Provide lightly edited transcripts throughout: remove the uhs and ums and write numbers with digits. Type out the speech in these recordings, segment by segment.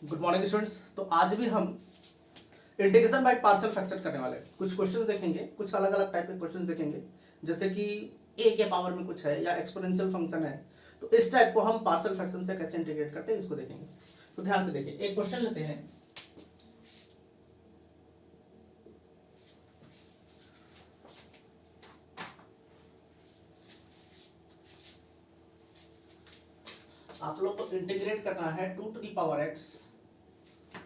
Good morning students. तो आज भी हम इंटीग्रेशन बाय पार्शियल फ्रैक्शन करने वाले हैं। कुछ क्वेश्चंस देखेंगे, कुछ अलग अलग टाइप के क्वेश्चंस देखेंगे, जैसे कि ए के पावर में कुछ है या एक्सपोनेंशियल फंक्शन है, तो इस टाइप को हम पार्शियल फ्रैक्शन से कैसे इंटीग्रेट करते हैं इसको देखेंगे। तो ध्यान से देखिए, एक क्वेश्चन लेते हैं। आप लोग को इंटीग्रेट करना है 2 to the power x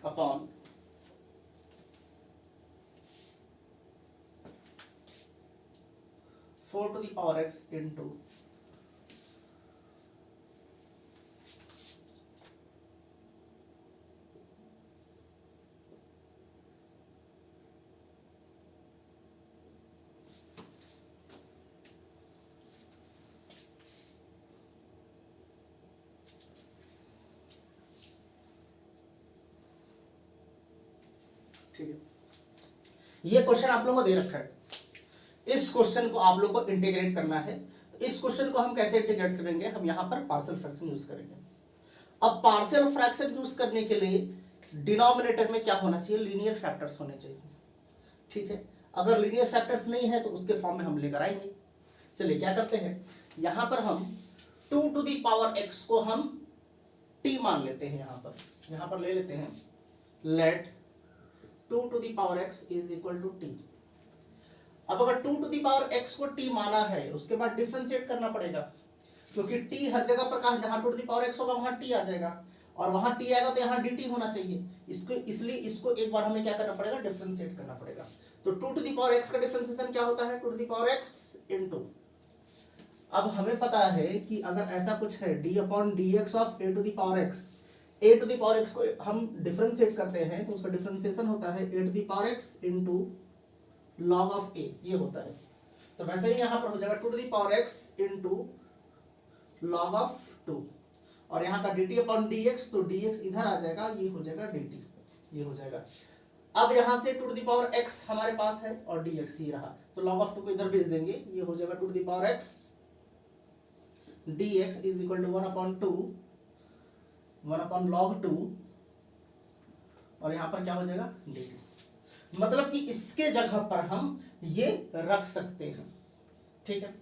upon 4 to the power x into ठीक है। ये क्वेश्चन आप लोगों को दे रखा है, इस क्वेश्चन को आप लोग को इंटीग्रेट करना है। तो इस क्वेश्चन को हम कैसे इंटीग्रेट करेंगे, हम यहाँ पर पार्शियल फ्रैक्शन यूज करेंगे। अब पार्शियल फ्रैक्शन यूज करने के लिए डिनोमिनेटर में क्या होना चाहिए, लीनियर फैक्टर्स होने चाहिए। ठीक है, अगर लीनियर फैक्टर्स नहीं है तो उसके फॉर्म में हम लेकर आएंगे। चलिए क्या करते हैं, यहाँ पर हम 2 टू दी पावर x को हम t मान लेते हैं। यहाँ पर ले लेते हैं, let 2 to the power x is equal to t। अब अगर 2 टू दी पावर x को t माना है, उसके बाद डिफरेंशिएट करना पड़ेगा, क्योंकि t हर जगह पर कहा, जहां 2 टू दी पावर x होगा वहां t आ जाएगा, और वहां t आएगा तो यहाँ dt होना चाहिए। इसलिए इसको एक बार हमें क्या करना पड़ेगा, डिफरेंशिएट करना पड़ेगा। तो 2 टू दी पावर x का डिफरेंशिएशन क्या होता है, 2 to the power x into, अब हमें पता है कि अगर ऐसा कुछ है d upon dx of a to the power x, a to the power x को हम डिफरेंशिएट करते हैं तो उसका डिफरेंशिएशन होता है a to the power x into log of a, ये होता है। तो वैसे ही यहाँ पर हो जाएगा 2 to the power x into log of 2, और यहाँ का dt अपॉन dx, तो dx इधर आ जाएगा, ये हो जाएगा dt, ये हो जाएगा। अब यहाँ से 2 टू दी पावर x हमारे पास है और dx ही रहा, तो log ऑफ 2 को इधर भेज देंगे, ये हो जाएगा 2 to the power x dx is equal to 1 upon 2, 1 upon log 2, और यहाँ पर क्या हो जाएगा dt। मतलब कि इसके जगह पर हम ये रख सकते हैं। ठीक है,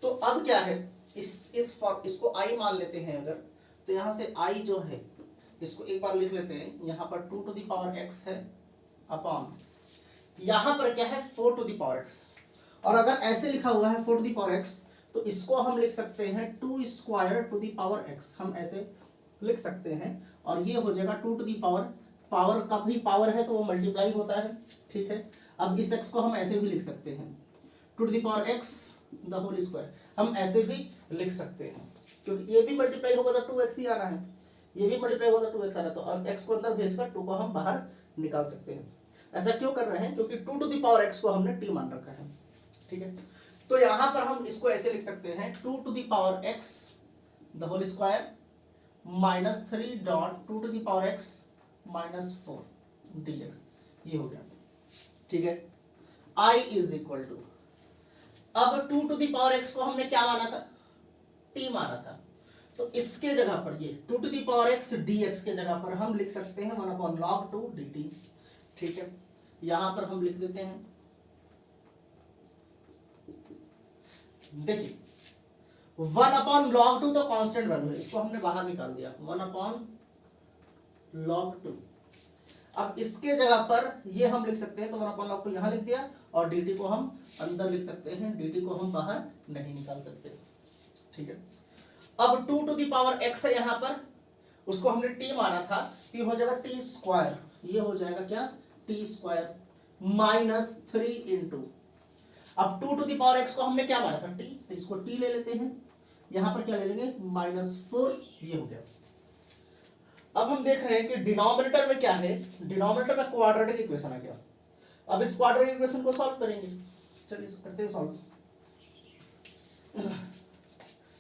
तो अब क्या है, इसको i मान लेते हैं अगर, तो यहाँ से i जो है इसको एक बार लिख लेते हैं। यहाँ पर 2 टू दी पावर x है अपॉन, यहाँ पर क्या है 4 टू दी पावर x, और अगर ऐसे लिखा हुआ है 4 टू दी पावर x, तो इसको हम लिख सकते हैं 2 square to the power x, हम ऐसे लिख सकते हैं, और ये हो जाएगा 2 टू दी पावर का भी पावर है तो वो मल्टीप्लाई होता है। ठीक है, अब इस x को हम ऐसे भी लिख सकते हैं 2 to the power x the whole square, हम ऐसे भी लिख सकते हैं, क्योंकि ये भी मल्टीप्लाई होगा तो 2x ही आना है, ये भी मल्टीप्लाई होगा तो 2x आना है, तो x को अंदर भेजकर 2 को हम बाहर निकाल सकते हैं। ऐसा क्यों कर रहे हैं, क्योंकि 2 टू दी पावर x को हमने t मान रखा है। ठीक है, तो यहां पर हम इसको ऐसे लिख सकते हैं 2 to the power x the whole square minus 3 dot 2 to the power x minus 4 dx, ये हो गया। ठीक है, i इज इक्वल टू, अब 2 टू दी पावर x को हमने क्या माना था, t माना था, तो इसके जगह पर ये 2 to the power x dx के जगह पर हम लिख सकते हैं 1 अपॉन log 2 dt। ठीक है, यहां पर हम लिख देते हैं, देखिए 1 अपॉन log 2 तो कांस्टेंट वैल्यू है, इसको हमने बाहर निकाल दिया, 1 अपॉन log 2। अब इसके जगह पर ये हम लिख सकते हैं, तो 1 अपॉन log 2 यहां लिख दिया, और dt को हम अंदर लिख सकते हैं, dt को हम बाहर नहीं निकाल सकते। ठीक है, अब 2 टू दी पावर x है यहाँ पर, उसको हमने t माना था, तो ये हो जाएगा t स्क्वायर, ये हो जाएगा क्या t स्क्वायर माइनस 3 इंटू, अब 2 टू दी पावर x को हमने क्या माना था t, तो इसको t ले लेते हैं, यहां पर क्या ले लेंगे माइनस 4, ये हो गया। अब हम देख रहे हैं कि डिनोमिनेटर में क्या है, डिनोमिनेटर में क्वाड्रेटिक इक्वेशन आ गया। अब इस क्वाड्रेटिक इक्वेशन को सॉल्व करेंगे, चलिए करते हैं सॉल्व।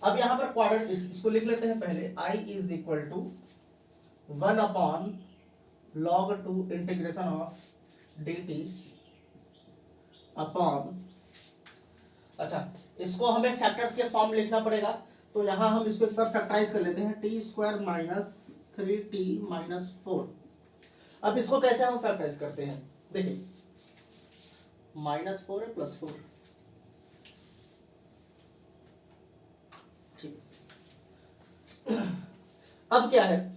अब यहां पर क्वाड्रेटिक, इसको लिख लेते हैं पहले, i is equal to 1 upon log 2 integration of dt upon, अच्छा इसको हमें फैक्टर्स के फॉर्म लिखना पड़ेगा, तो यहां हम इसको एक बार फैक्टराइज कर लेते हैं, टी स्क्वायर माइनस 3t-4। अब इसको कैसे हम फैक्टराइज करते हैं, देखिए -4 है +4, ठीक। अब क्या है,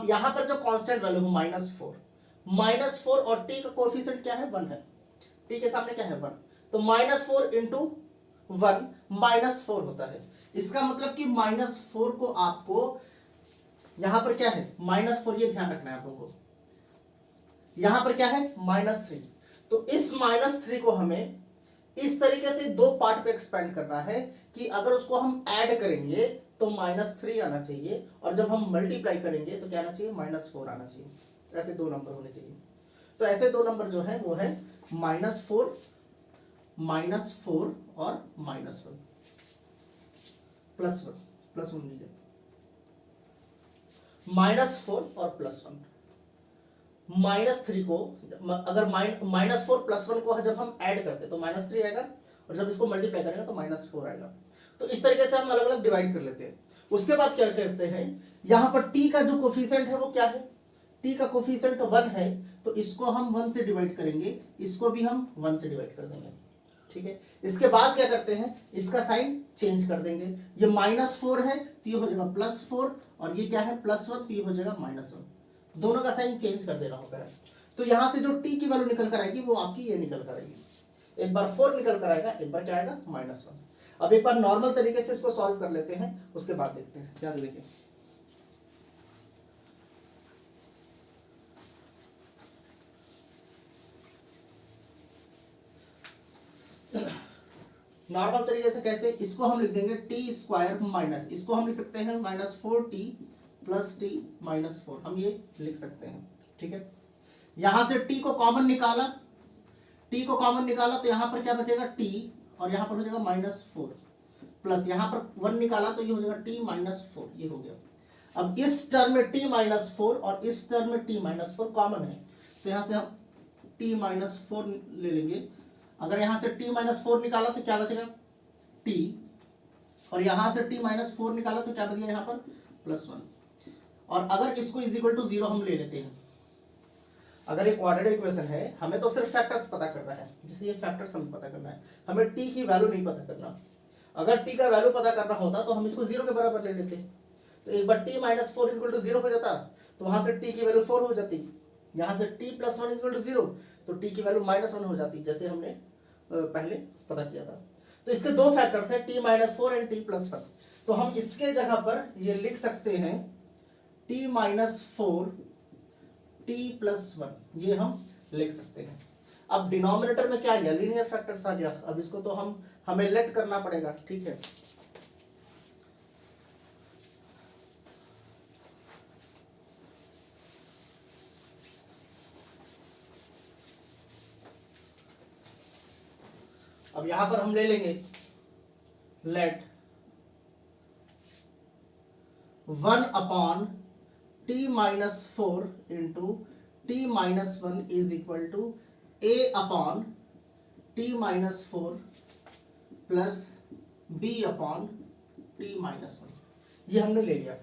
यहां पर जो कांस्टेंट वैल्यू है -4 और t का कोएफिशिएंट क्या है 1 है, t के सामने क्या है 1, तो -4 इंटू 1 -4 होता है। इसका मतलब कि -4 को आपको यहां पर क्या है -4, ये ध्यान रखना है आप लोगों को, यहां पर क्या है -3, तो इस -3 को हमें इस तरीके से दो पार्ट पे एक्सपेंड करना है कि अगर उसको हम ऐड करेंगे तो -3 आना चाहिए, और जब हम मल्टीप्लाई करेंगे तो क्या आना चाहिए -4 आना चाहिए। ऐसे दो नंबर होने चाहिए। तो ऐसे दो नंबर जो है वो है -4 और -1 +1 लीजिए, -4 और +1। -3 को अगर -4 +1 को जब हम ऐड करते हैं तो -3 आएगा, और जब इसको मल्टीप्लाई करेंगे तो -4 आएगा। तो इस तरीके से हम अलग अलग डिवाइड कर लेते हैं। उसके बाद क्या करते हैं, यहां पर t का जो कोफिशिएंट है वो क्या है, t का कोफिशिएंट 1 है, तो इसको हम 1 से डिवाइड करेंगे, इसको भी हम 1 से डिवाइड कर देंगे, ठीक है। इसके बाद क्या करते हैं, इसका साइन चेंज कर देंगे, ये -4 है तो ये हो जाएगा +4, और ये क्या है +1 तो ये हो जाएगा -1, दोनों का साइन चेंज कर देना होता है। तो यहां से जो t की वैल्यू निकल कर आएगी वो आपकी ये निकल कर आएगी, एक बार 4 निकल कर आएगा, एक बार क्या आएगा -1। अब एक बार नॉर्मल तरीके से इसको सॉल्व कर लेते हैं, उसके बाद देखते हैं। क्या देखिए, नॉर्मल तरीके से कैसे, इसको हम लिख देंगे t² माइनस, इसको हम लिख सकते हैं -4t + t - 4, हम ये लिख सकते हैं, ठीक है। यहां से t को कॉमन निकाला, तो यहां पर क्या बचेगा t, और यहां पर हो जाएगा -4, प्लस यहां पर 1 निकाला तो ये हो जाएगा t - 4, ये हो गया। अब इस टर्म में t - 4 और इस टर्म में t - 4 कॉमन है, तो यहां से हम t - 4 ले लेंगे। अगर यहां से t - 4 निकाला तो क्या बचेगा t, और यहां से t - 4 निकाला तो क्या बचेगा यहां पर +1। और अगर इसको = 0 हम ले लेते हैं, अगर एक क्वाड्रेटिक इक्वेशन है, हमें तो सिर्फ फैक्टर्स पता करना है, जैसे ये फैक्टर्स हमें पता करना है, हमें t की वैल्यू नहीं पता करना। अगर t का वैल्यू पता करना होता तो हम इसको 0 के बराबर ले लेते, तो एक बार t - 4 = 0 हो जाता, तो वहां से t की वैल्यू 4 हो जाती, यहां से t + 1 = 0, तो t की वैल्यू -1 हो जाती, जैसे हमने पहले पता किया था। तो इसके दो फैक्टर्स हैं, t - 4 एंड t + 1। तो हम इसके जगह पर ये लिख सकते हैं t - 4 t + 1, ये हम लिख सकते हैं। अब डिनोमिनेटर में क्या आ गया, लीनियर फैक्टर्स आ गया। अब इसको तो हमें लेट करना पड़ेगा, ठीक है। अब यहां पर हम ले लेंगे let 1/t - 4 into t - 1 is equal to a/t - 4 plus b/t - 1, ये हमने ले लिया,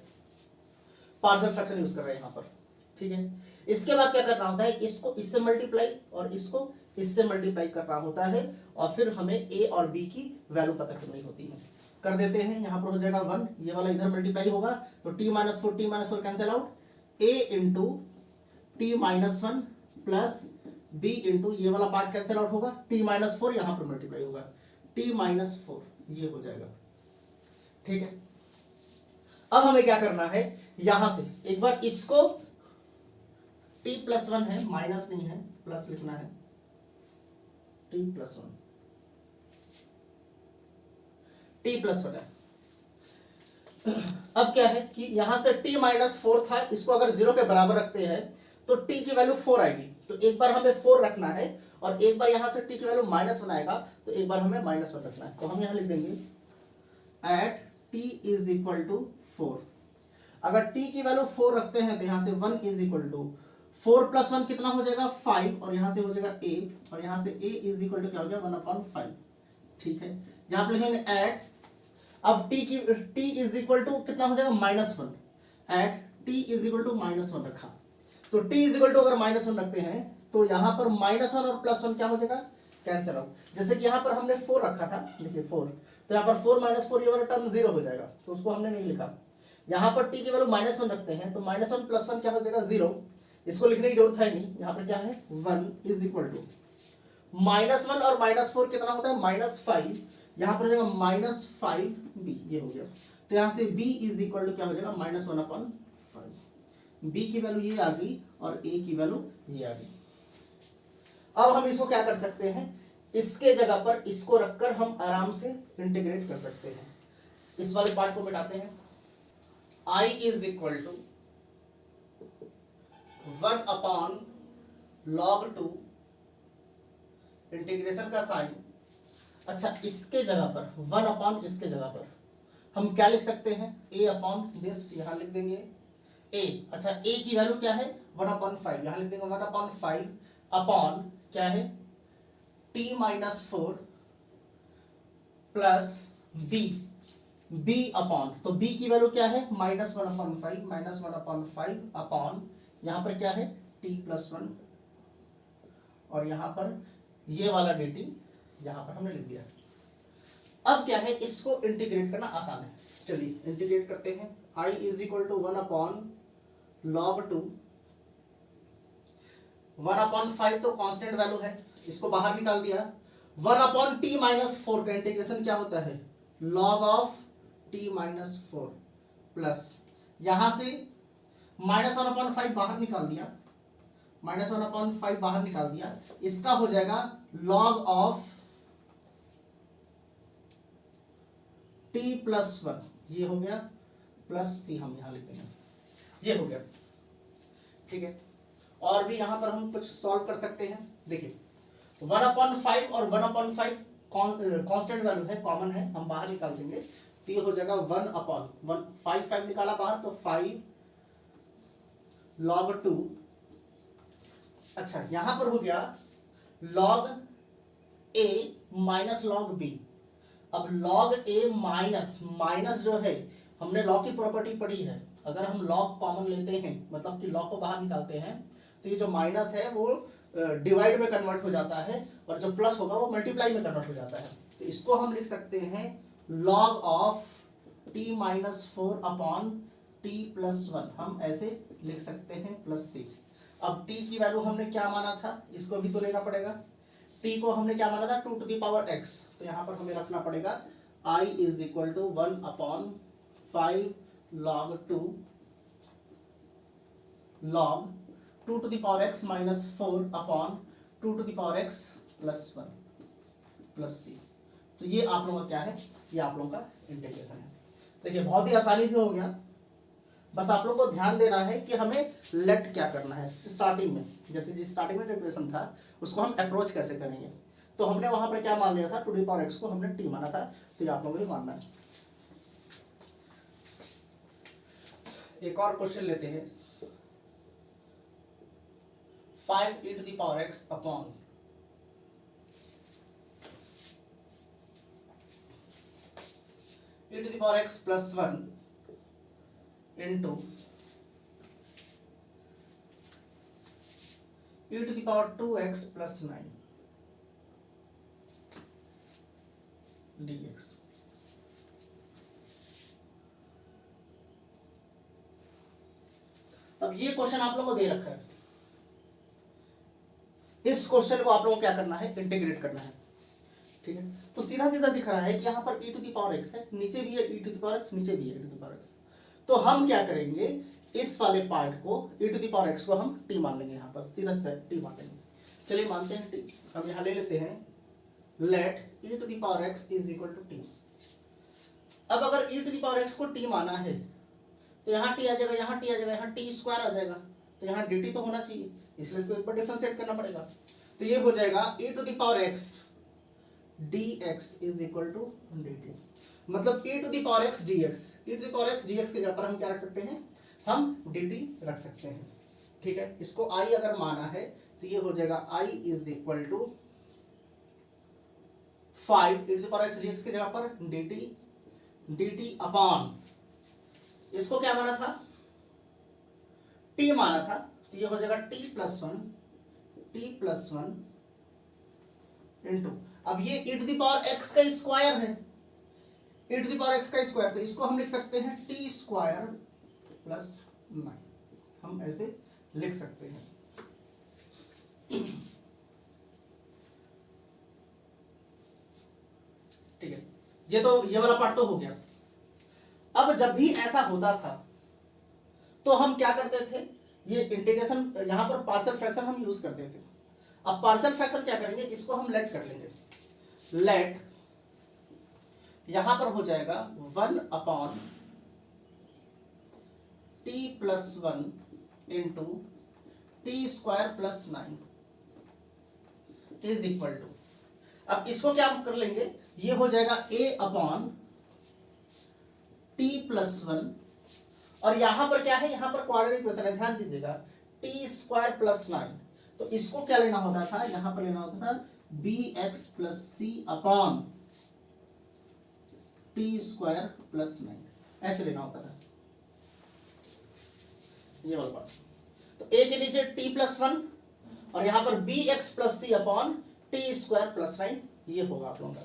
पार्शियल फ्रैक्शन यूज कर रहे हैं यहां पर, ठीक है। इसके बाद क्या करना होता है, इसको इससे मल्टीप्लाई और इसको इससे मल्टीप्लाई करना होता है, और फिर हमें a और b की वैल्यू पता करनी होती है। कर देते हैं, यहां पर हो जाएगा 1, ये वाला इधर मल्टीप्लाई होगा, तो t - 4 cancel out, a into t - 1 plus b into ये वाला पार्ट कैंसिल आउट होगा, t - 4 यहां पर मल्टीप्लाई होगा, t - 4 ये हो जाएगा, ठीक है। अब हमें क्या करना है, यहां से एक बार इसको t + 1 है, माइनस नहीं है, प्लस लिखना है, t + 1, t + 1 है। अब क्या है कि यहां से t - 4 था, इसको अगर 0 के बराबर रखते हैं तो t की वैल्यू 4 आएगी, तो एक बार हमें 4 रखना है, और एक बार यहां से t की वैल्यू -1 आएगा, तो एक बार हमें -1 रखना है। तो हम यहां लिख देंगे एट t = 4। अगर t की वैल्यू 4 रखते हैं तो यहां से 1 = 4 + 1 कितना हो जाएगा 5, और यहां से हो जाएगा a, और यहां से a = क्या हो गया 1/5, ठीक है। यहां पे लिखेंगे एट, अब t इज इक्वल टू कितना हो जाएगा -1 at t is equal to -1 रखा, तो t इज इक्वल टू अगर -1 रखते हैं तो यहां पर -1 और +1 क्या हो जाएगा, कैंसिल आउट। जैसे कि यहां पर हमने 4 रखा था, देखिए 4, तो यहां पर 4 - 4 ये वाला टर्म 0 हो जाएगा, तो उसको हमने नहीं लिखा। यहां पर t की वैल्यू -1 रखते हैं तो -1 + 1 क्या हो जाएगा 0, इसको लिखने की जरूरत है नहीं, यहां पर क्या है 1 इज इक्वल टू -1 और -4 कितना होता है -5, यहां पर हो जाएगा -5b, ये हो गया। तो यहां से b इज इक्वल टू क्या हो जाएगा -1/5, b की वैल्यू ये आ गई और a की वैल्यू ये आ गई। अब हम इसको क्या कर सकते हैं, इसके जगह पर इसको रखकर हम आराम से इंटीग्रेट कर सकते हैं। इस वाले पार्ट को मिटाते हैं, I is equal to 1/log2 integration का साइन। अच्छा, इसके जगह पर 1 इसके जगह पर हम क्या लिख सकते हैं, a/this, यहां लिख देंगे a। अच्छा, a की वैल्यू क्या है 1/5, यहां लिख देंगे 1/5 अपॉन क्या है t-4 प्लस b अपॉन, तो b की वैल्यू क्या है -1/5 अपॉन यहां पर क्या है t+1 और यहां पर ये वाला dt यहां पर हमने लिख दिया। अब क्या है, इसको इंटीग्रेट करना आसान है, चलिए इंटीग्रेट करते हैं। I is equal to 1/log2, 1/5 तो कांस्टेंट वैल्यू है, इसको बाहर निकाल दिया। 1/t-4 का इंटीग्रेशन क्या होता है log ऑफ t-4 प्लस यहां से -1/5 बाहर निकाल दिया, -1/5 बाहर निकाल दिया, इसका हो जाएगा log ऑफ t+1, ये हो गया प्लस c, हम यहां लिख देंगे, ये हो गया। ठीक है, और भी यहां पर हम कुछ सॉल्व कर सकते हैं। देखिए 1/5 और 1/5 कांस्टेंट वैल्यू है, कॉमन है, हम बाहर निकाल देंगे, तो ये हो जाएगा 1/1, 5 निकाला बाहर तो 5 log 2। अच्छा, यहां पर हो गया log a minus log b। अब log a माइनस जो है, हमने log की प्रॉपर्टी पढ़ी है, अगर हम log कॉमन लेते हैं मतलब कि log को बाहर निकालते हैं तो ये जो माइनस है वो डिवाइड में कन्वर्ट हो जाता है और जो प्लस होगा वो मल्टीप्लाई में कन्वर्ट हो जाता है। तो इसको हम लिख सकते हैं log of t-4 upon t+1, हम ऐसे लिख सकते हैं प्लस c। अब t की वैल्यू हमने क्या माना था, इसको भी तो लेना पड़ेगा, t को हमने क्या माना था 2⁵x, तो यहां पर हमें रखना पड़ेगा I is equal to 1/5 log 2 log 2⁵x - 4 upon 2⁵x + 1 plus c। तो ये आप लोगों का क्या है, ये आप लोगों का इंटीग्रेशन है। देखिए बहुत ही आसानी से हो गया, बस आप लोगों को ध्यान देना है कि हमें लेट क्या करना है स्टार्टिंग में, जैसे जिस स्टार्टिंग में जो इक्वेशन था उसको हम अप्रोच कैसे करेंगे। तो हमने वहां पर क्या मान लिया था 2⁵x को हमने t माना था, तो ये आप लोगों को भी मानना है। एक और क्वेश्चन लेते हैं, 5e⁴x upon e⁴x + 1 into e⁴2x + 9 dx। अब ये क्वेश्चन आप लोगों को दे रखा है, इस क्वेश्चन को आप लोगों को क्या करना है, इंटीग्रेट करना है। ठीक है, तो सीधा सीधा दिख रहा है कि यहाँ पर e⁴x है, नीचे भी है e⁴x, नीचे भी है e⁴x। तो हम क्या करेंगे, इस वाले पार्ट को e⁴x को हम t मान लेंगे, यहाँ पर सीधा सीधा t मान लेंगे। चलिए मानते हैं t, हम यहाँ ले लेते हैं let e⁴x is equal to t। अब अगर e⁴x को t माना है तो यहाँ t आ जाएगा, यहाँ t आ जाएगा, यहाँ t² आ जाएगा, तो यहाँ dt तो होना चाहिए, इसलिए इसको एक बार डिफरेंशिएट करना पड़ेगा। तो ये हो जाएगा e⁴x dx is equal to dt, मतलब e⁴x dx, e⁴x dx के जगह पर हम क्या रख सकते हैं, हम dt रख सकते हैं। ठीक है, इसको I अगर माना है तो ये हो जाएगा I is equal to 5 e⁴x dx की जगह पर dt dt अपॉन, इसको क्या माना था, t माना था, तो ये हो जाएगा t प्लस वन इंटू, अब ये e to the power x का स्क्वायर है, e to the power x का स्क्वायर, तो इसको हम लिख सकते हैं t स्क्वायर प्लस 9, हम ऐसे लिख सकते हैं। ठीक है, ये तो ये वाला पार्ट तो हो गया। अब जब भी ऐसा होता था तो हम क्या करते थे, ये इंटीग्रेशन, यहां पर पार्शियल फ्रैक्शन हम यूज करते थे। अब पार्शियल फ्रैक्शन क्या करेंगे, इसको हम लेट कर लेंगे, लेट यहां पर हो जाएगा 1 upon t plus 1 into t square plus 9 is equal to, अब इसको क्या हम कर लेंगे, ये हो जाएगा a अपॉन टी प्लस 1, और यहां पर क्या है, यहां पर क्वाड्रेटिक इक्वेशन है, ध्यान दीजिएगा, टी स्क्वायर प्लस 9, तो इसको क्या लेना होता था, यहां पर लेना होता था bx प्लस सी अपॉन टी स्क्वायर प्लस 9, ऐसे लेना होता था ये वाला पार्ट। तो a के नीचे t प्लस 1 और यहां पर bx प्लस सी अपॉन टी स्क्वायर प्लस 9, ये होगा आप लोगों का।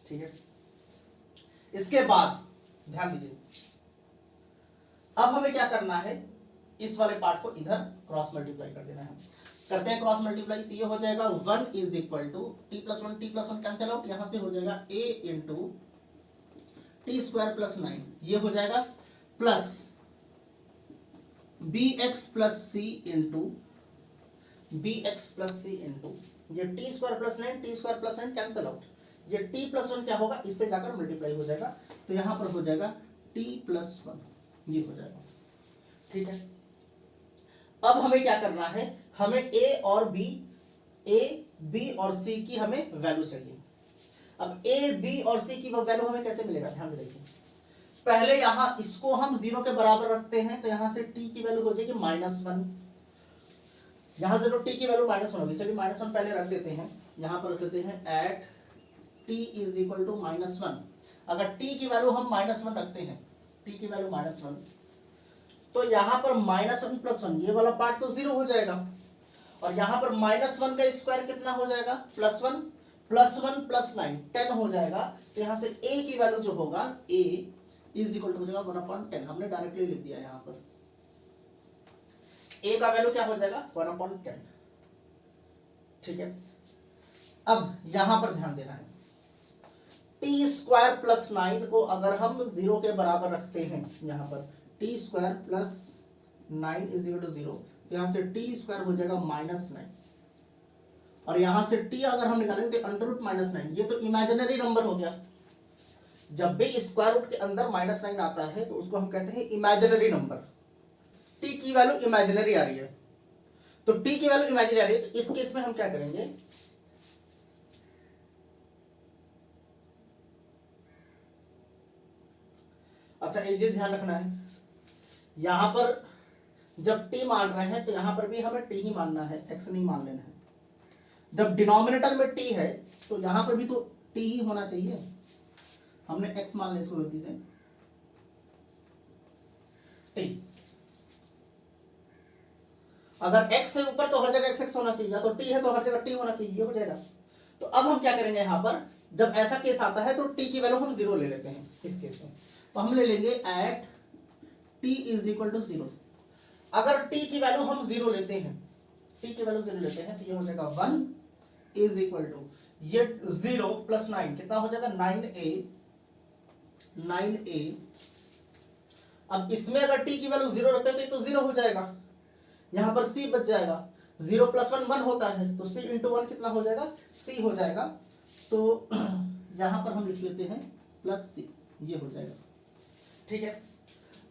ठीक है, इसके बाद ध्यान दीजिए, अब हमें क्या करना है, इस वाले पार्ट को इधर क्रॉस मल्टीप्लाई कर देना है, करते हैं क्रॉस मल्टीप्लाई, तो ये हो जाएगा 1 is equal to t plus one cancel out, यहां से हो जाएगा a into t square plus 9, ये हो जाएगा plus bx plus c into bx plus c into ये t square plus 9 cancel out, ये t प्लस 1 क्या होगा, इससे जाकर मल्टीप्लाई हो जाएगा, तो यहां पर हो जाएगा t प्लस 1, ये हो जाएगा। ठीक है, अब हमें क्या करना है, हमें a और b और c की हमें वैल्यू चाहिए। अब a b और c की वैल्यू हमें कैसे मिलेगा, ध्यान से देखिए, पहले यहां इसको हम 0 के बराबर रखते हैं, तो यहां से t की वैल्यू हो जाएगी -1, यहां से तो t की वैल्यू -1 होगी, चलिए -1 पहले रख देते हैं, यहां पर रख देते हैं at t is equal to -1, अगर t की वैल्यू हम -1 रखते हैं, t की वैल्यू -1, तो यहां पर -1 प्लस 1, ये वाला पार्ट तो 0 हो जाएगा, और यहां पर -1 का स्क्वायर कितना हो जाएगा, +1 +1 प्लस 9 10 हो जाएगा, तो यहां से a की वैल्यू जो होगा, a इज इक्वल टू हो जाएगा 1/10, हमने डायरेक्टली लिख दिया यहां पर, a का वैल्यू क्या हो जाएगा 1/10। ठीक है, अब यहां पर ध्यान देना है, टी स्क्वायर प्लस 9 को अगर हम 0 के बराबर रखते हैं, यहाँ पर t square plus 9 is equal to 0, तो यहाँ से टी स्क्वायर हो जाएगा -9, और यहाँ से टी अगर हम निकालेंगे तो अंडर रूट -9, ये तो इमेजिनरी नंबर हो गया, जब भी स्क्वायर रूट के अंदर -9 आता है तो उसको हम कहते हैं इमेजिनरी नंबर, टी की वैल्यू इमेजिनरी आ रही है, तो टी की वैल्यू इमेजिनरी आ रही है, तो इस केस में हम क्या करेंगे, अच्छा एक चीज ध्यान रखना है, यहां पर जब t मान रहे हैं तो यहां पर भी हमें t ही मानना है, x नहीं मान लेना है, जब डिनोमिनेटर में t है तो यहां पर भी तो t ही होना चाहिए, हमने x मान लिया इसको गलती से, t अगर x से ऊपर तो हर जगह x होना चाहिए, तो t है तो हर जगह t होना चाहिए, ये हो जाएगा। तो अब हम क्या करेंगे, यहां पर जब ऐसा केस आता है तो t की वैल्यू हम 0 ले लेते हैं, इस केस में तो हम ले लेंगे at t is equal to 0, अगर t की वैल्यू हम 0 लेते हैं, t की वैल्यू 0 लेते हैं, तो ये हो जाएगा 1 इज इक्वल टू ये 0 प्लस 9 कितना हो जाएगा 9a, अब इसमें अगर t की वैल्यू 0 रखते हैं तो ये तो 0 हो जाएगा, यहां पर c बच जाएगा, 0 + 1 1 होता है, तो c × 1 कितना हो जाएगा, c हो जाएगा, तो यहां पर हम लिख लेते हैं +c, ये हो जाएगा। ठीक है,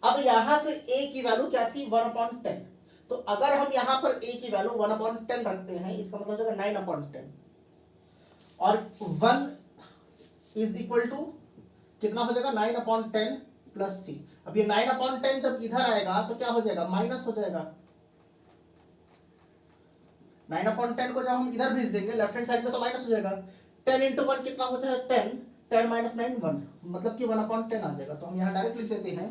अब यहां से a की वैल्यू क्या थी 1/10, तो अगर हम यहां पर a की वैल्यू 1/10 रखते हैं, इसका मतलब हो जाएगा 9/10, और 1 इज इक्वल टू कितना हो जाएगा 9/10 प्लस c, अब ये 9/10 जब इधर आएगा तो क्या हो जाएगा, माइनस हो जाएगा, 9/10 को जब हम इधर भेज देंगे लेफ्ट हैंड साइड में तो माइनस हो जाएगा, 10 × 1 कितना हो जाएगा 10, 10 माइनस 9 1, मतलब कि 1/10 आ जाएगा। तो हम यहाँ डायरेक्ट लिख देते हैं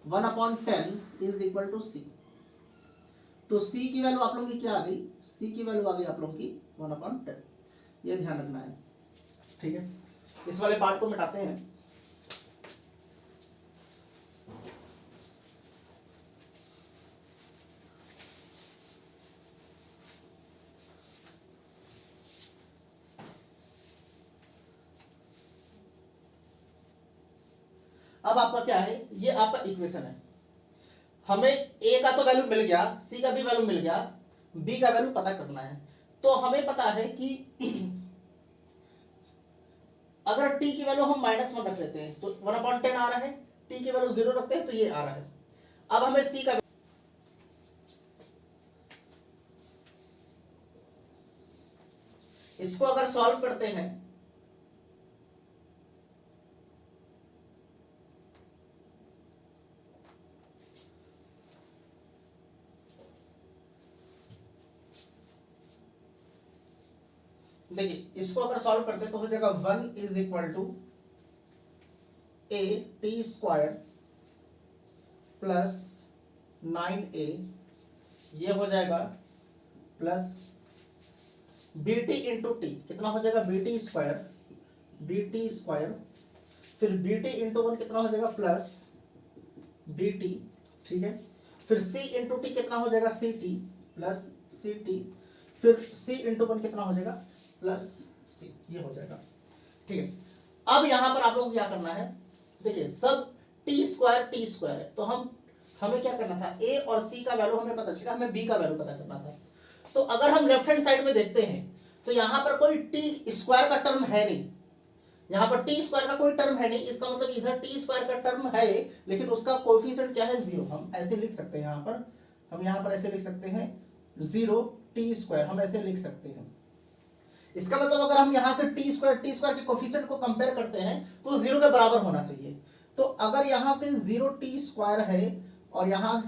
1/10 इज इक्वल टू सी। तो सी की वैल्यू आप लोगों की क्या आ गई, सी की वैल्यू आ गई आप लोगों की 1/10। ये ध्यान रखना है, ठीक है। इस वाले पार्ट को मिटाते हैं। अब आपका क्या है, ये आपका इक्वेशन है। हमें ए का तो वैल्यू मिल गया, सी का भी वैल्यू मिल गया, बी का वैल्यू पता करना है। तो हमें पता है कि अगर टी की वैल्यू हम -1 रख लेते हैं तो 1/10 आ रहा है, टी की वैल्यू 0 रखते हैं तो ये आ रहा है। अब हमें सी का, इसको अगर सॉल्व करते हैं देखिए, इसको अगर सॉल्व करते हैं तो हो जाएगा 1 is equal to a t square plus 9a, ये हो जाएगा plus b t into t, कितना हो जाएगा बी टी स्क्वायर, फिर बी टी इंटू 1 कितना हो जाएगा प्लस बी टी, ठीक है। फिर c इंटू टी कितना हो जाएगा c t plus c t, फिर c इंटू 1 कितना हो जाएगा प्लस सी, ये हो जाएगा, ठीक है। अब यहां पर आप लोगों को क्या करना है, देखिए सब टी स्क्वायर है, तो हमें क्या करना था, ए और सी का वैल्यू हमें पता चला, हमें बी का वैल्यू पता करना था। तो अगर हम लेफ्ट हैंड साइड में देखते हैं तो यहां पर कोई टी स्क्वायर का टर्म है नहीं, यहां पर टी स्क्वायर का कोई टर्म है नहीं, इसका मतलब इधर टी स्क्वायर का टर्म है लेकिन उसका कोएफिशिएंट क्या है 0। हम ऐसे लिख सकते हैं, हम यहां पर ऐसे लिख सकते हैं 0 टी स्क्वायर, हम ऐसे लिख सकते हैं। इसका मतलब अगर हम यहां से टी स्क्वायर के कोएफिशिएंट को कंपेयर करते हैं तो 0 के बराबर होना चाहिए। तो अगर यहां से 0 टी स्क्वायर है और यहां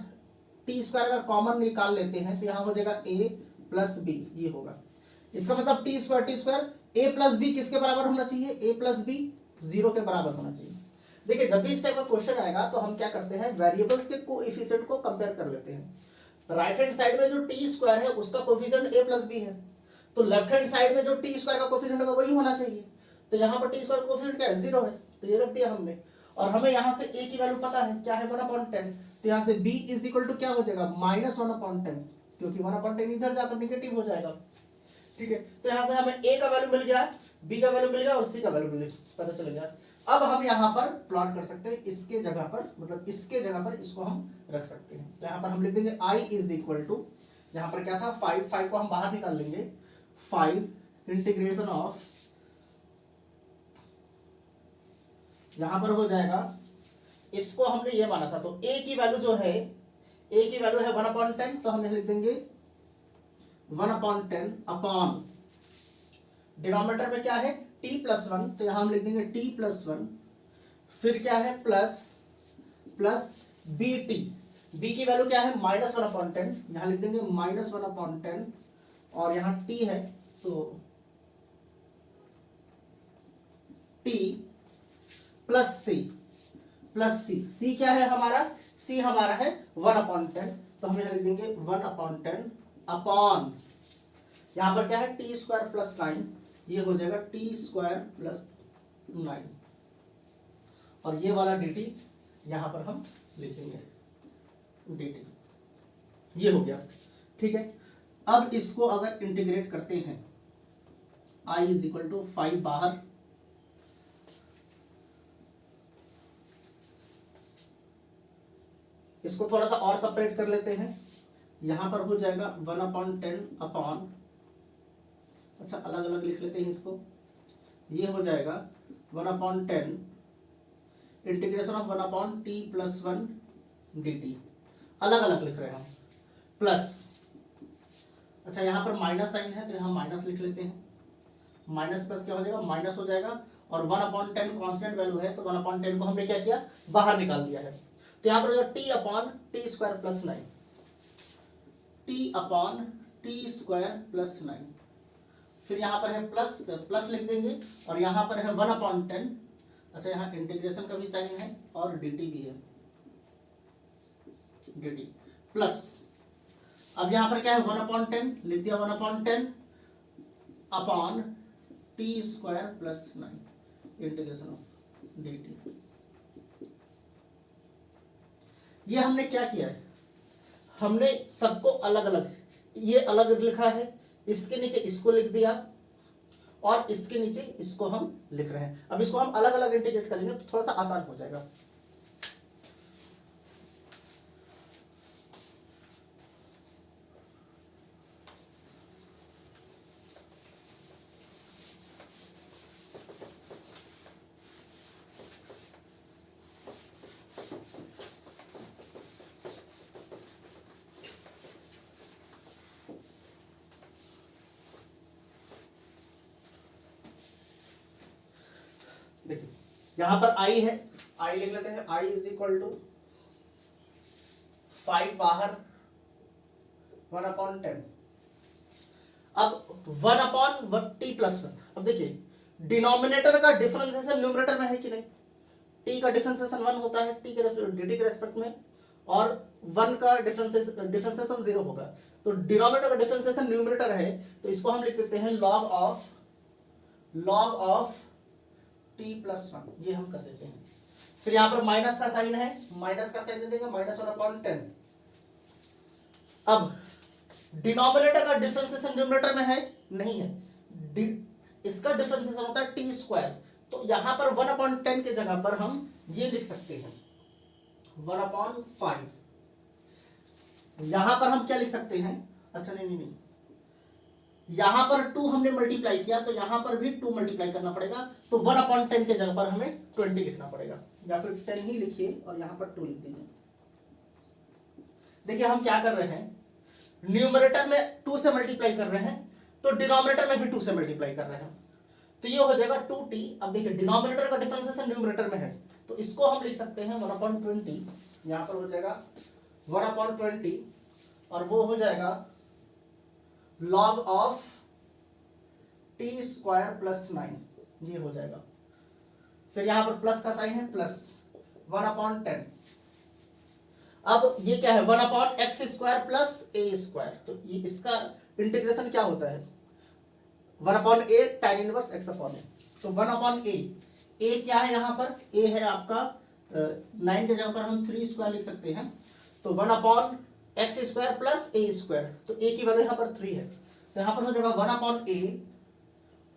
टी स्क्वायर का कॉमन निकाल लेते हैं तो यहां हो जाएगा a प्लस बी, ये होगा। इसका मतलब t square a plus b किसके बराबर होना चाहिए, a प्लस बी 0 के बराबर होना चाहिए। देखिए, जब भी इस टाइप का क्वेश्चन आएगा तो हम क्या करते हैं, वेरिएबल्स के कोएफिशिएंट को कंपेयर कर लेते हैं। राइट हैंड साइड में जो टी स्क्वायर है उसका कोएफिशिएंट a प्लस बी है, तो लेफ्ट हैंड साइड में जो टी स्क्वायर का कोएफिशिएंट होगा वही होना चाहिए। तो यहाँ पर टी स्क्वायर कोएफिशिएंट क्या है 0 है, तो ये रख दिया हमने। और हमें यहाँ से a की वैल्यू पता है क्या है 1/10, तो यहाँ से b इज इक्वल टू क्या हो जाएगा -1/10, क्योंकि 1/10 इधर जाकर निगेटिव हो जाएगा, ठीक है। तो यहाँ से हमें a का वैल्यू मिल गया, b का वैल्यू मिल गया और c का वैल्यू मिल गया, पता चल गया। अब हम यहाँ पर प्लॉट कर सकते हैं, इसके जगह पर, मतलब इसके जगह पर इसको हम रख सकते हैं। तो यहाँ पर हम लिख देंगे i इज इक्वल टू, यहाँ पर क्या था 5 को हम बाहर निकाल लेंगे, 5 इंटीग्रेशन ऑफ, यहां पर हो जाएगा, इसको हमने ये माना था तो a की वैल्यू जो है, a की वैल्यू है 1/10, तो हम लिख देंगे 1/10 अपॉन, डिनोमिनेटर में क्या है t प्लस 1, तो यहां हम लिख देंगे t प्लस 1, फिर क्या है प्लस बी टी, b की वैल्यू क्या है -1/10, यहां लिख देंगे -1/10, और यहां t है तो t प्लस सी क्या है हमारा, सी हमारा है 1/10, तो हम यहां लिख देंगे 1/10 अपॉन, यहां पर क्या है टी स्क्वायर प्लस 9, ये हो जाएगा टी स्क्वायर प्लस 9, और ये वाला dt यहां पर हम लिख देंगे dt, ये हो गया, ठीक है। अब इसको अगर इंटीग्रेट करते हैं, i इज इक्वल टू 5 बाहर, इसको थोड़ा सा और सेपरेट कर लेते हैं, यहां पर हो जाएगा 1/10 अपॉन, अच्छा अलग अलग लिख लेते हैं इसको, ये हो जाएगा 1/10 integration of 1/t plus 1 dt, अलग अलग लिख रहे हैं हम, प्लस, अच्छा यहाँ पर माइनस साइन है तो यहाँ माइनस लिख लेते हैं, माइनस प्लस क्या हो जाएगा माइनस हो जाएगा, और 1/10 कांस्टेंट वैल्यू है तो 1/10 को हमने क्या किया बाहर निकाल दिया है, तो यहाँ पर T upon T square plus 9, T upon T square plus 9, फिर यहाँ पर है प्लस लिख देंगे, और यहाँ पर है 1/10 अच्छा, यहाँ इंटीग्रेशन का भी साइन है और dt भी है, dt प्लस, अब यहाँ पर क्या है 1/10 लिख दिया, 1/10 upon T square plus 9 integration of dt। ये हमने क्या किया है, हमने सबको अलग अलग, ये अलग लिखा है, इसके नीचे इसको लिख दिया और इसके नीचे इसको हम लिख रहे हैं। अब इसको हम अलग अलग इंटीग्रेट करेंगे तो थोड़ा सा आसान हो जाएगा। देखिए यहां पर i है, i लिख लेते हैं, i इज इक्वल टू 5 बाहर 1/10, अब 1/t प्लस 1। अब देखिए डिनोमिनेटर का डिफरेंशिएशन न्यूमरेटर में है कि नहीं, t का डिफरेंशिएशन 1 होता है टी के dt के रेस्पेक्ट में, और 1 का डिफरेंशिएशन 0 होगा। तो डिनोमिनेटर का डिफरेंशिएशन न्यूमरेटर है, तो इसको हम लिख देते हैं log ऑफ t प्लस 1, ये हम कर देते हैं। फिर यहां पर माइनस का साइन है, माइनस का साइन दे देंगे, -1/10। अब डिनोमिनेटर का डिफरेंशिएशन न्यूमरेटर में है नहीं है, इसका डिफरेंशिएशन होता है टी स्क्वायर, तो यहां पर 1/10 के जगह पर हम ये लिख सकते हैं 1/5। यहां पर हम क्या लिख सकते हैं, अच्छा नहीं, यहां पर 2 हमने मल्टीप्लाई किया तो यहां पर भी 2 मल्टीप्लाई करना पड़ेगा, तो 1/10 के जगह पर हमें 20 लिखना पड़ेगा, या फिर 10 ही लिखिए और यहां पर 2 लिख दीजिए। देखिए हम क्या कर रहे हैं, न्यूमरेटर में 2 से मल्टीप्लाई कर रहे हैं, तो डिनोमिनेटर में भी 2 से मल्टीप्लाई कर रहे हैं, तो ये हो जाएगा 2t। अब देखिए डिनोमिनेटर का डिफरेंशिएशन न्यूमरेटर में है, तो इसको हम लिख सकते हैं 1/20, यहां पर हो जाएगा 1/20, और वो हो जाएगा log of t square plus 9, ये हो जाएगा। फिर यहां पर प्लस का साइन है, प्लस 1/10। अब ये क्या है 1/x square plus a square, तो ये इसका इंटीग्रेशन क्या होता है 1/a tan inverse x upon a, तो 1/a, a क्या है यहाँ पर, a है आपका 9 के जगह पर हम 3 स्क्वायर लिख सकते हैं, तो 1/x square plus a square, तो a की वैल्यू यहाँ पर 3 है, तो यहाँ पर हो जाएगा 1/a,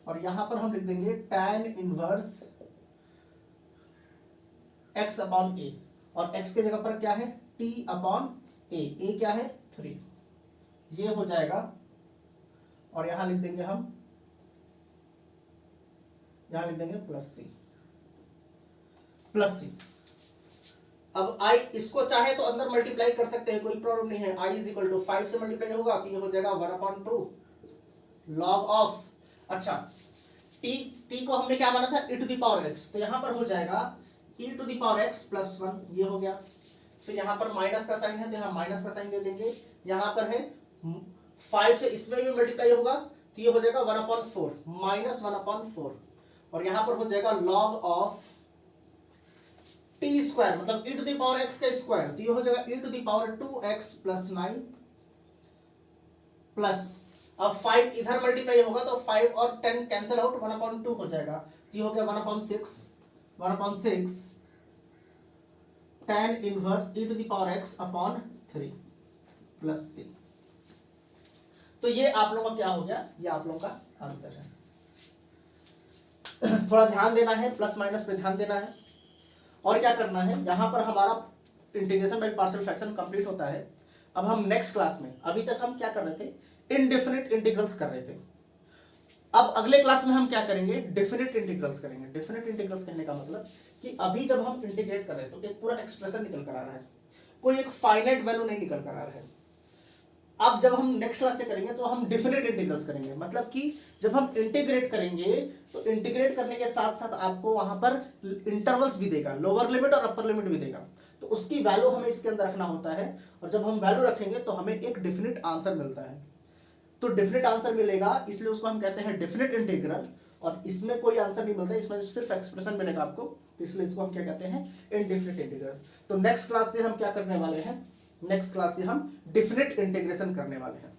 और यहाँ पर हम लिख देंगे tan inverse x upon a, और x के जगह पर क्या है t अपॉन a क्या है 3, ये हो जाएगा, और यहां लिख देंगे हम, यहां लिख देंगे प्लस सी। अब i इसको चाहे तो अंदर मल्टीप्लाई कर सकते हैं, कोई प्रॉब्लम नहीं है, i इज इक्वल टू 5 से मल्टीप्लाई होगा तो ये हो जाएगा 1/2 log ऑफ, अच्छा t को हमने क्या माना था e to the power x, तो यहां पर हो जाएगा e to the power x plus 1, ये हो गया। फिर यहां पर माइनस का साइन है, तो यहां माइनस का साइन दे देंगे, यहां पर है 5 से इसमें भी मल्टीप्लाई होगा तो ये हो जाएगा 1/4 -1/4, और यहां पर हो जाएगा log ऑफ टी स्क्वायर, मतलब e to the power x का स्क्वायर, तो ये हो जाएगा e to the power 2x plus 9 plus, अब 5 इधर मल्टीप्लाई होगा तो 5 और 10 कैंसिल आउट, 1/2 हो जाएगा, तो ये हो गया 1/6 tan inverse e to the power x upon 3 plus c। तो ये आप लोगों का क्या हो गया, ये आप लोगों का आंसर है। थोड़ा ध्यान देना है, प्लस माइनस पे ध्यान देना है, और क्या करना है, यहां पर हमारा integration by partial fraction complete होता है। अब हम नेक्स्ट क्लास में, अभी तक हम क्या कर रहे थे, इनडेफिनिट इंटीग्रल्स कर रहे थे, अब अगले क्लास में हम क्या करेंगे, डेफिनेट इंटीग्रल्स करेंगे। डेफिनेट इंटीग्रल्स कहने का मतलब कि अभी जब हम इंटीग्रेट कर रहे हैं तो एक पूरा एक्सप्रेशन निकल कर आ रहा है, कोई एक फाइनाइट वैल्यू नहीं निकल कर आ रहा है। अब जब हम नेक्स्ट क्लास से करेंगे तो हम डेफिनेट इंटीग्रल्स करेंगे, मतलब कि जब हम इंटीग्रेट करेंगे तो इंटीग्रेट करने के साथ साथ आपको वहां पर इंटरवल्स भी देगा, लोअर लिमिट और अपर लिमिट भी देगा, तो उसकी वैल्यू हमें इसके अंदर रखना होता है, और जब हम वैल्यू रखेंगे तो हमें एक डेफिनेट आंसर मिलता है। तो डेफिनेट आंसर मिलेगा, इसलिए उसको हम कहते हैं डेफिनेट इंटीग्रल, और इसमें कोई आंसर नहीं मिलता, इसमें सिर्फ एक्सप्रेशन मिलेगा आपको। तो इसलिए इसको हम क्या कहते हैं, इनडिफिनिट इंटीग्रल। तो नेक्स्ट क्लास से हम क्या करने वाले हैं, नेक्स्ट क्लास से हम डिफिनिट इंटीग्रेशन करने वाले हैं।